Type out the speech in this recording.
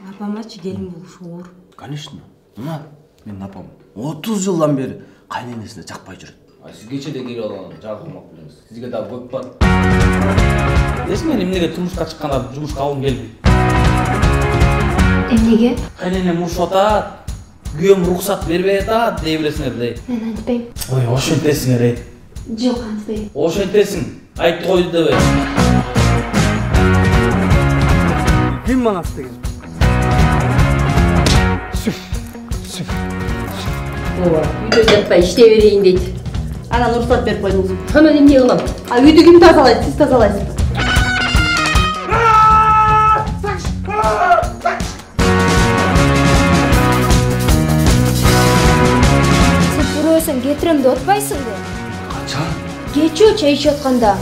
Апамачы келин болушу оор. Конечно. Мына менин апам 30 жылдан бери кайненесине жакпай жүрөт. Сизгече де келип алган жакымак билеңиз. Сизге да көп бар. Эсмен эмнеге турмушка чыкканда жумушка алгым келбейт. Эмнеге? Кайненем урушуп атат. Күйөөм уруксат бербей атат дей бересиңер. Мен антпайм. Ой, ошентесиңер. Жок, антпайм. Ошентесиң. Айтты койду дебе. Ким манас деген? Ооба, үйдө жатпай иштей берейин дейт. Анан уруксат берип койдуңуз. Анан эмне кылам? А үйдү ким тазалайт? Сиз тазалайсызбы? Сен туруп кетиремди отпайсыңбы? Качан? Кечүү чай ичип атканда.